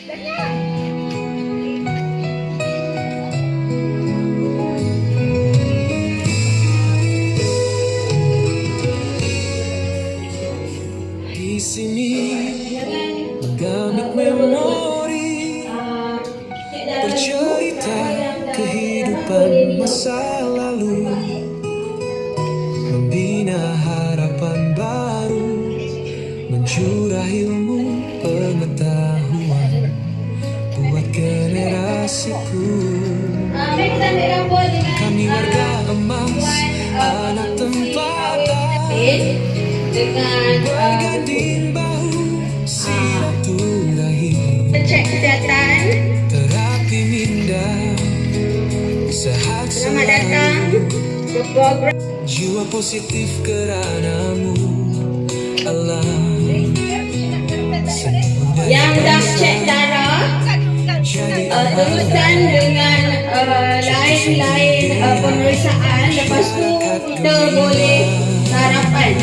Di sini menggamit memori, bercerita kehidupan masa lalu, membina harapan baru, mencurah ilmu pengetahuan buat generasiku. Kami warga emas, anak tempatan, berganding bahu, silaturahim, cek kesihatan. terapi minda, sehat Selamat datang ke program jiwa positif keranamu alam. yang dah cek darah. Teruskan dengan lain-lain pemeriksaan. Lepas tu kita boleh sarapan.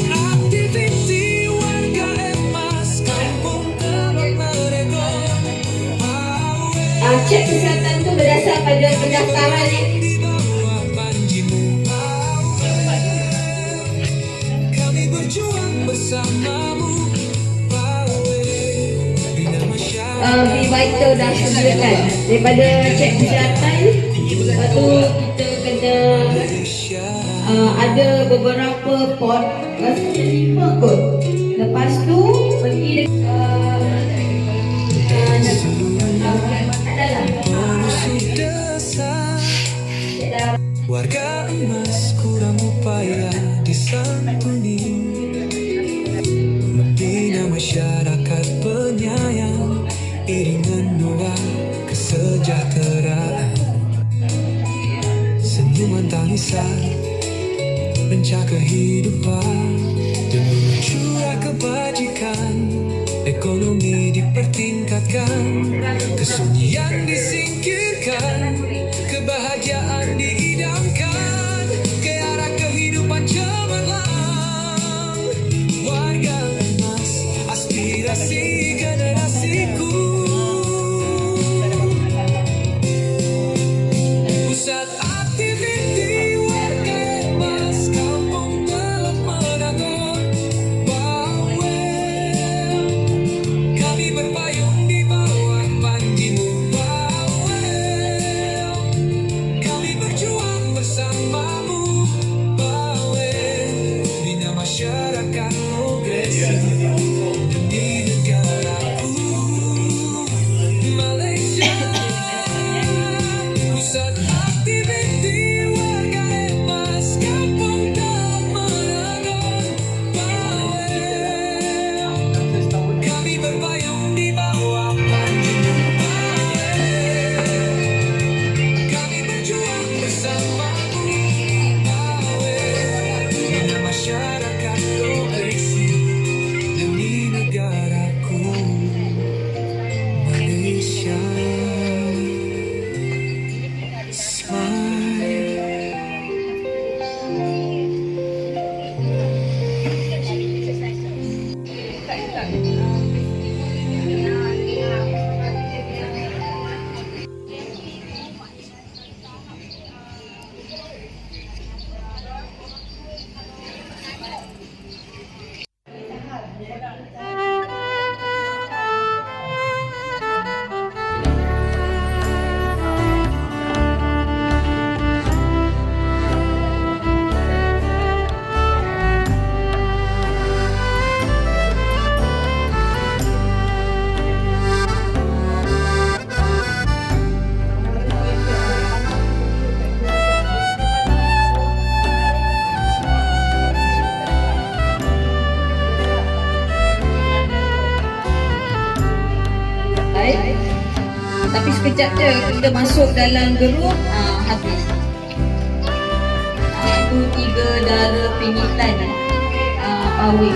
Aktiviti warga emas kampung Teluk Meregon, Cek kesihatan tu berdasar pada pendaftaran ni. di bawah panjimu kami berjuang bersamamu. Bina masyarakat B Vital dah sediakan daripada cek kesihatan. Lepas tu kita kena ada beberapa pot, rasanya 5 kot. Lepas tu pergi mengusung desa. Warga emas kurang upaya disantuni, membina masyarakat penyayang, iringan doa kesejahteraan, senyuman tangisan, pencah kehidupan, demi mencurah kebajikan, ekonomi dipertingkatkan, kesunyian disingkirkan, kebahagiaan diidamkan, ke arah kehidupan cemerlang. Warga emas, aspirasi generasiku. Pusat aktiviti warga emas kampung Teluk Meregon, Bawel. Kami berpayung di bawah panjimu, Bawel. Kami berjuang bersamamu, Bawel. Bina masyarakat progresif demi negaraku, Malaysia. Pusat aktiviti warga emas kampung Teluk Meregon, Bawel. Kami berpayung di bawah panjimu, Bawel. Kami berjuang bersamamu, Bawel. Bina masyarakat progresif demi negaraku, Malaysia. Smile. Tapi sekejap je kita masuk dalam geruk, habis. Itu 3 darah pingitan pawing.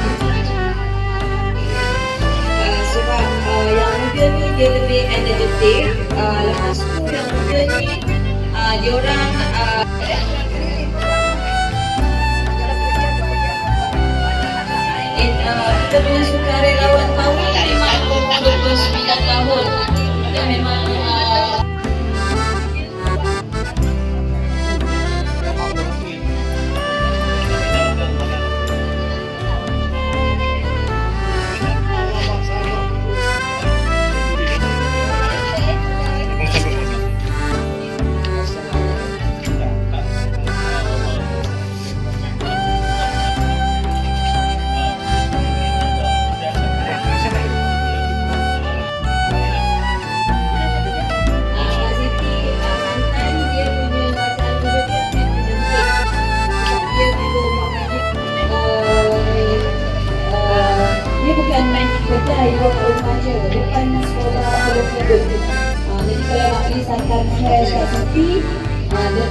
Sebab yang muda ni dia lebih energetik. Lepas tu yang muda ni diorang kita punya sukarelawan pawing 529 9 tahun. Dia memang Kak Siti Mantan dia punya cara muda dia memang cantik. Dia juga dia bukan main di kedai buat rumah je, depan sekolah Teluk Lebut. Jadi kalau nak beli santan fresh Kak Siti, dia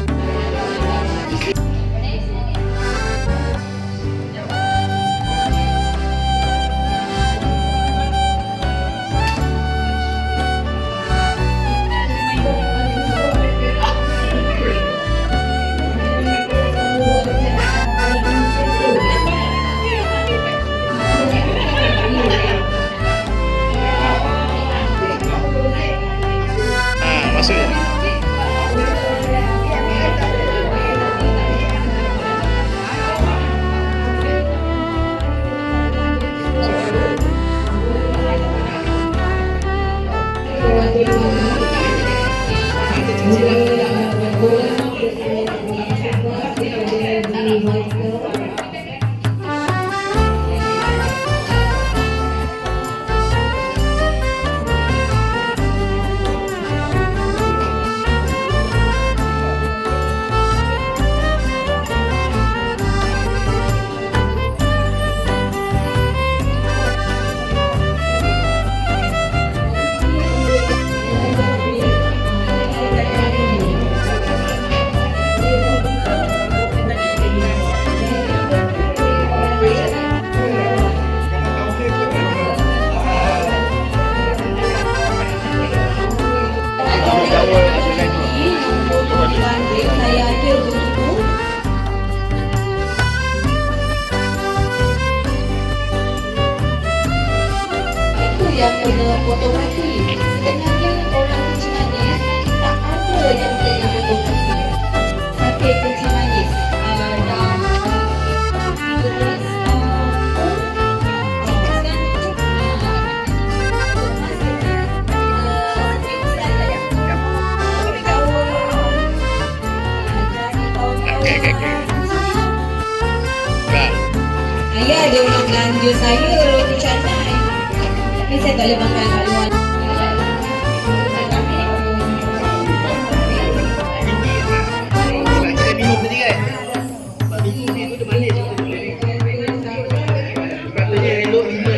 Maksudnya? saya ada buku. Itu yang kena fotografi. Sebenarnya orang Kencing Manis tak ada yang kena fotografi. Tapi Kencing Manis dah 13 Ya, dia nak belanja saya roti canai. Tapi saya tak boleh makan kat luar. Kita minum tadi kan? Sepatutnya elok 5-6.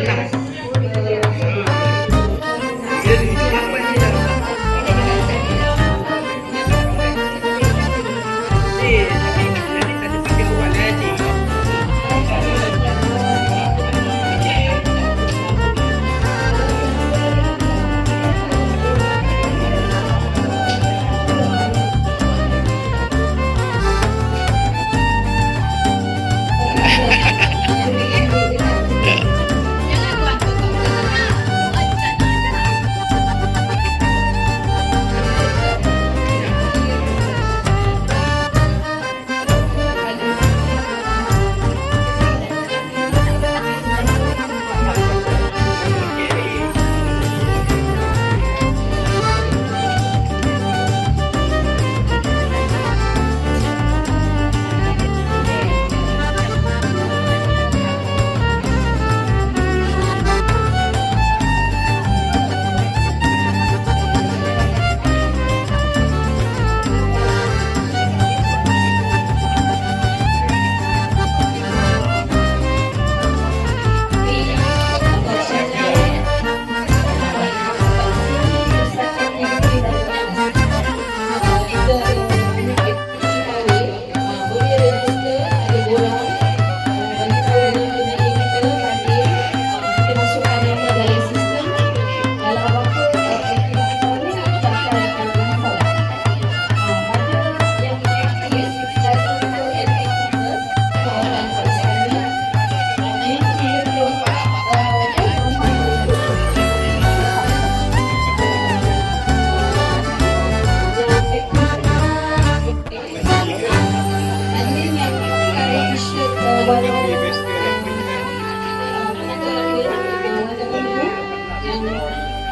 Dia di situ 8 je dah. Nanti tak pakai buat lagi.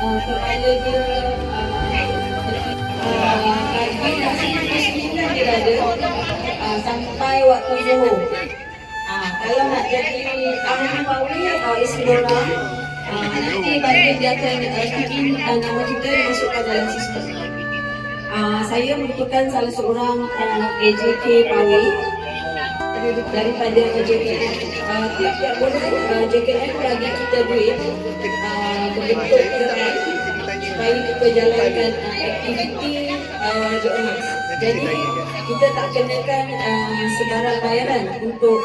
kepala dia pagi dah 9 dia dah ada sampai waktu zuhur. Kalau nak jadi ahli pawai isteri orang, nanti baru dia akan kirim nama kita dimasukkan dalam sistem. Saya merupakan salah seorang AJK pawai daripada JKN. Tiap-tiap bulan JKN bagi kita duit berbentuk gerai supaya kita jalankan aktiviti Raja Emas. Jadi kita tak kenakan sebarang bayaran untuk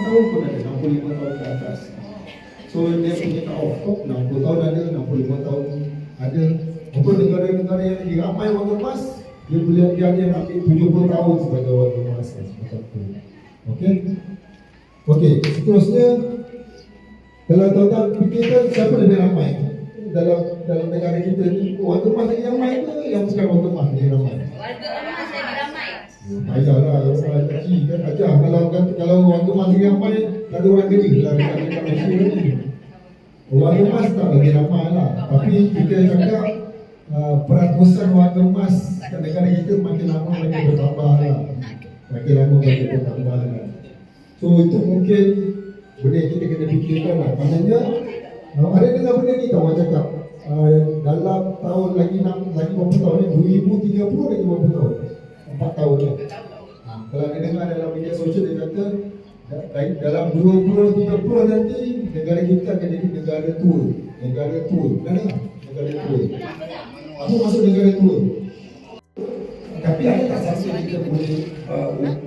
tahun pun ada, 65 tahun ke atas. So dia punya cut-off top 60 tahun ada, 65 tahun ada. Untuk negara-negara yang lagi ramai warga emas, dia boleh dia ada ambil 70 tahun sebagai warga emas. Okey. Okey, seterusnya kalau tuan-tuan fikirkan siapa lebih ramai dalam negara kita ni, warga emas lagi ramai ke yang bukan warga emas lagi ramai? warga emas lagi ramai. Ajarlah orang kecil kan ajar kalau warga emas lagi ramai, tak ada orang kerja lah dekat Malaysia ni. Warga emas tak lagi ramai lah, tapi kita cakap peratusan warga emas kat negara kita makin lama makin bertambah lah. Makin lama makin bertambah lah. So itu mungkin benda yang kita kena fikirkan lah. Maknanya ada dengar benda ni tahu orang cakap dalam tahun lagi berapa tahun ni, 2030 lagi berapa tahun? 4 tahun ni. Kalau ada dengar dalam media sosial dia kata dalam 2030 nanti negara kita akan jadi negara tua. Negara tua. Kan dengar? Negara tua. Apa maksud negara tua? Tapi ada tak satu kita boleh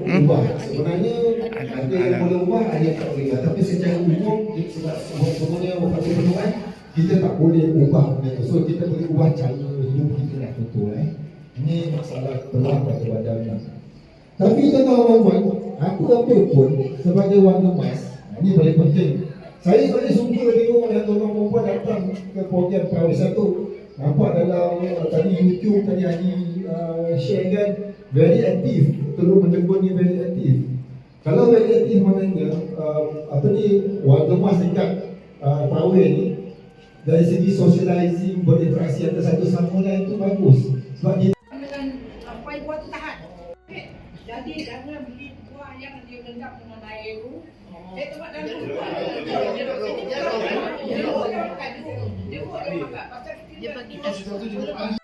ubah? Sebenarnya ada yang boleh ubah, ada yang tak boleh ubah. Tapi secara umum, sebab semuanya waktu penuhan, kita tak boleh ubah benda tu. So kita boleh ubah cara hidup kita lah betul. Ini masalah peluang pada badan lah. Tapi tuan-tuan, apa-apa pun sebagai warga emas, ini paling penting. Saya suka tengok yang tuan-tuan perempuan datang ke program Pawai 1. Nampak dalam tadi YouTube tadi Haji share kan, very active, terus menegur ni very active. Kalau very active maknanya warga emas dekat Pawai ni dari segi socializing, berinteraksi antara satu sama lain itu bagus. Sebab kita sampai buah tu tahan. Jadi jangan beli buah yang dia rendam dengan air tu. Saya tempat dalam buah. Dia bagi tak sesuatu juga.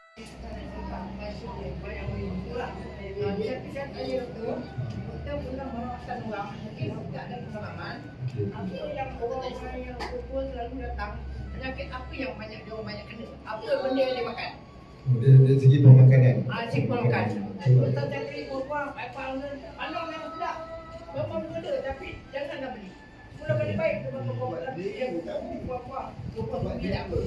Kita pernah merawatkan orang, mungkin tak ada pengalaman. Apa yang orang yang kumpul selalu datang, penyakit apa yang dia orang banyak kena? Apa benda yang dia makan? dari segi pemakanan. Segi pemakanan. Kita cari buah, pandang yang sedap. Memang ada, tapi janganlah beli. Mula beli baik, kita bawa lagi. Yang kita beli buah-buah, buah-buah beli apa?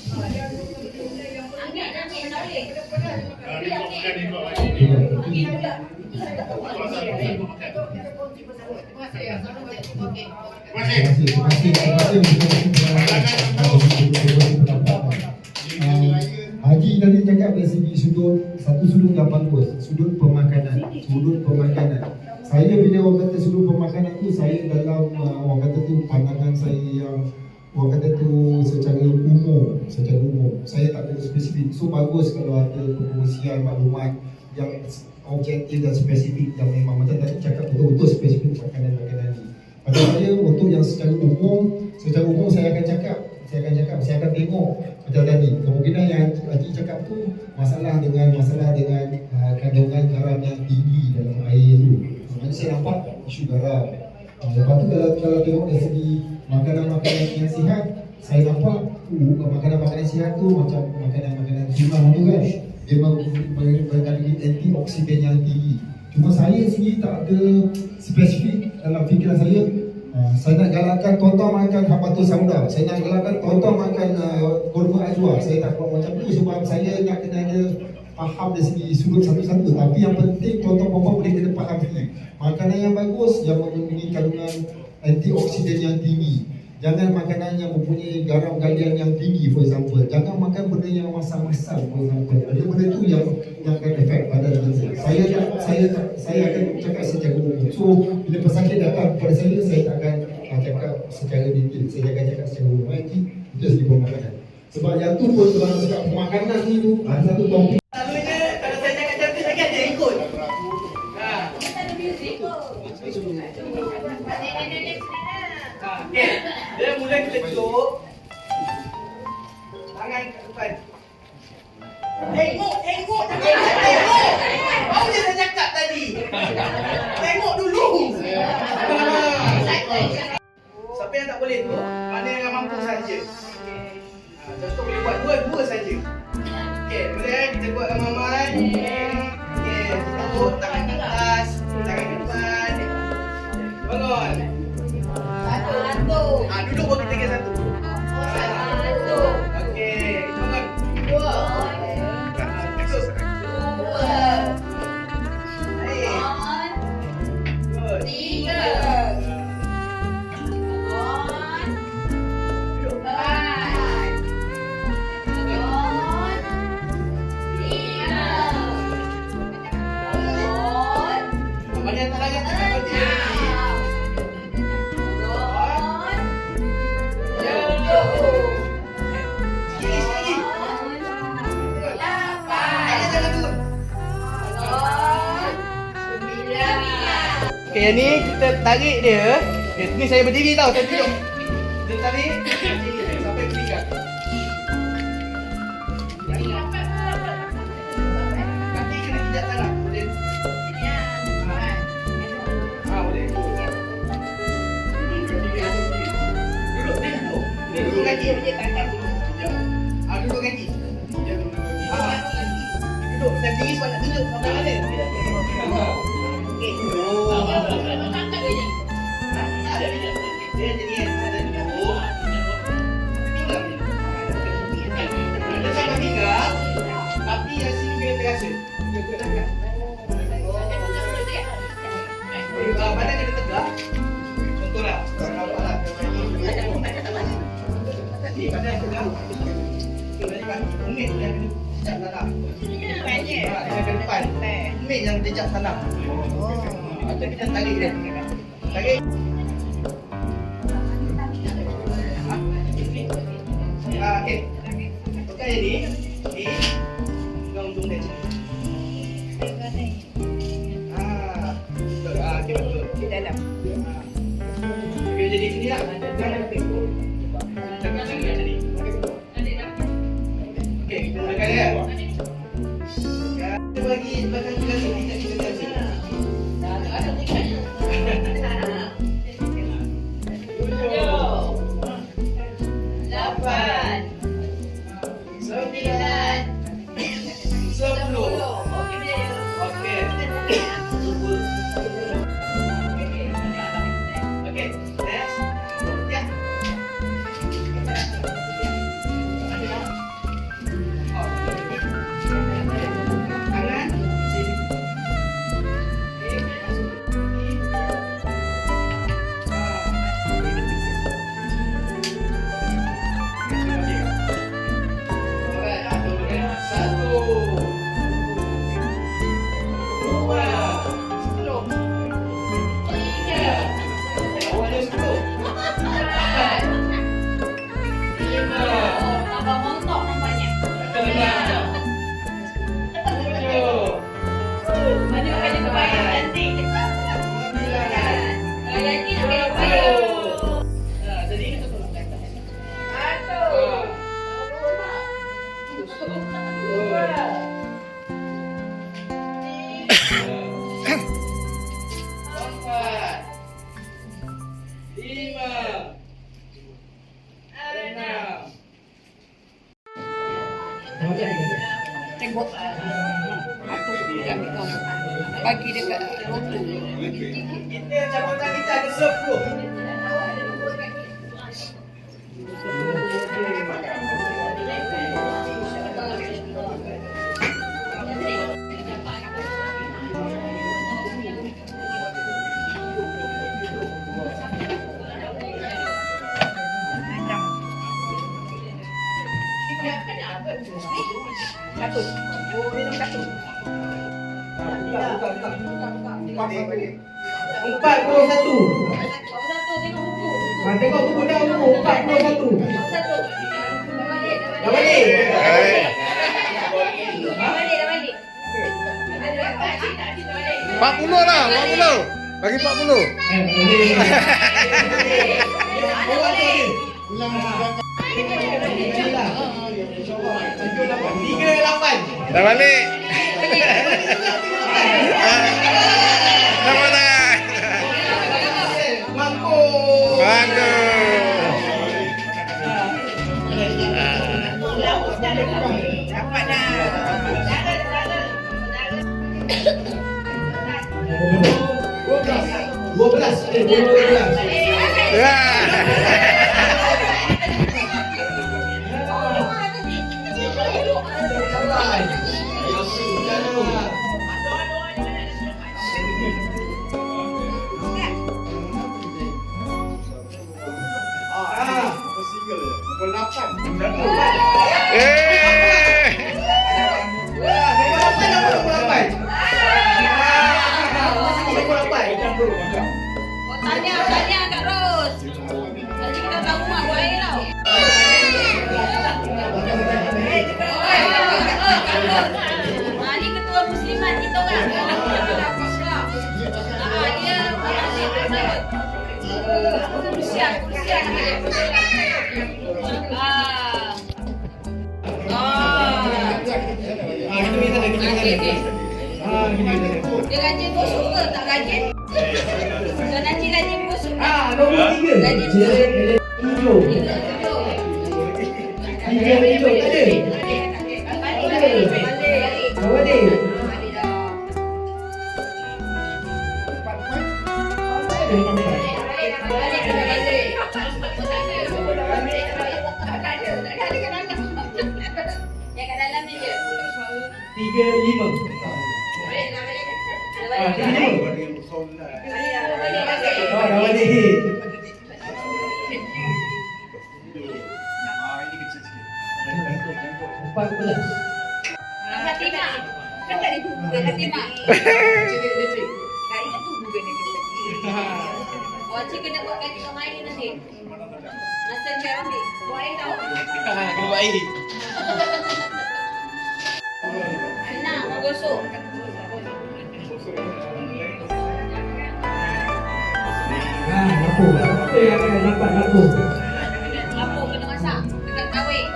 Yang benda yang angin menarik. Dia angin ada. Kita kongsi bersama. Terima kasih ya. Haji tadi cakap dari segi satu sudut yang bagus, sudut pemakanan. Saya bila orang kata sudut pemakanan tu, saya dalam orang kata tu pandangan saya yang orang kata tu secara umum. Saya tak ada spesifik. So bagus kalau ada perkongsian maklumat yang objektif dan spesifik yang memang macam tadi cakap betul-betul spesifik makanan ni. Pada saya untuk yang secara umum saya akan cakap, tengok macam tadi. Kemungkinan yang Haji cakap tu masalah dengan kandungan garam yang tinggi dalam air tu. Maksudnya saya nampak isu garam. Lepas tu kalau tengok dari segi makanan-makanan yang sihat, saya nampak makanan-makanan sihat tu macam makanan-makanan timah tu kan. Dia mengandungi antioksidan yang tinggi. Cuma saya sendiri tak ada spesifik dalam fikiran saya. Saya nak galakkan tuan-tuan makan habatus sauda. Saya nak galakkan tuan-tuan makan kurma ajwa. Saya tak buat macam tu sebab saya nak kena ada faham dari segi sudut satu-satu. Tapi yang penting tuan-tuan perempuan boleh kena faham sendiri. Makanan yang bagus yang mengandungi kandungan antioksidan yang tinggi. Jangan makanan yang mempunyai garam kalian yang tinggi, for example. Jangan makan benda yang masam-masam, for example. Benda-benda itu yang akan efek pada diri saya akan cakap secara umum. So bila pesakit datang kepada saya tak akan cakap secara detail. Saya akan cakap secara umum. Itu segi pemakanan. Sebab yang tu pun kalau cakap pemakanan ni tu ada satu topik. Selalunya kalau saya cakap cantik lagi ada yang ikut. Okey. Dia mula kita cucuk. Tangan kat depan. Tengok. Apa yang saya cakap tadi? Tengok dulu. Siapa yang tak boleh tu? Mana yang mampu saja. Contoh boleh buat dua saja. Okey, kemudian kita buat ramalan. Okey, tutup tangan ke atas, tangan ke depan. Bangun. Satu. Duduk baru kita kira satu. Satu. Okey, bangun. Dua. Masuk. Dua. Baik. Good. Tiga. Mana yang tak larat tak akan berhenti. Sikit. Jangan turun. Okey, yang ni kita tarik dia. Ni saya berdiri tau, saya duduk. Kita tarik sampai ke pinggang. Kaki kena pijak tanah. Boleh. Boleh. Duduk kaki. Duduk kaki. Duduk. Saya berdiri sebab nak tunjuk sampai mana. Okey. Dia jadi ada duduk. Ada sama pinggang. Tapi yang sini kena terasa. Badan kena tegak. Contohlah. Nampaklah. Ni badan tegak. Umit yang kena jejak tanah. Yang ke depan. Umit yang jejak tanah. Atau kita tarik dia. Tarik. Okey. Okey jadi. Pegang ujung dia. Okey betul. Di dalam. Okey jadi sini lah. Jangan tengok. Jangan jadi. Okey kita mulakan ya. Kita bagi belakang kita sini kita kasi. Bagi dekat rotu. Kita cabutan kita ada serve bro. Satu. Oh, minum satu. Empat puluh satu. Tengok buku. Tengok buku dah umur 41. Satu. Dah balik. Dah balik. 40 lah, 40. Bagi 40. Tiga lapan. Dah balik. Tepuk tangan. Mangkuk. Bagus. Dapat dah. 12. Ya. Tanya Kak Ros. Nanti kita tahu mak buat air tau. Ni ketua muslimat kita orang. Dia kursian. Dia rajin gosok ke? Tak rajin? Dan rajin gosok. Nombor 3. Rajin Hijau. Hijau tak ada. Balik. Yang kat dalam ni je. 35. Dah balik. Empat belas. Fatimah. Kan tak ada buku ke Fatimah? Kali kat tu buku ni kita. Oh, cik kena buat kaki kau main nanti. Masa cik ambil. Buat air tau. Kena buat air. Senang mau gosok. Lampu. Apa yang akan dapat lampu? Lampu kena masak. Dekat kawin.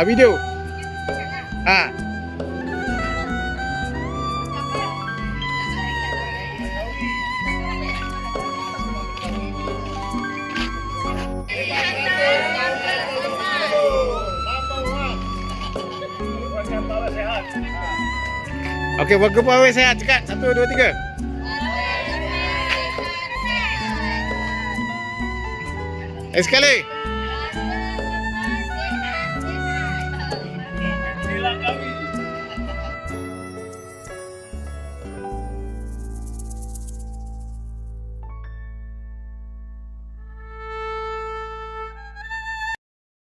Video. Okey, warga pawai sehat cakap 1 2 3. Sekali.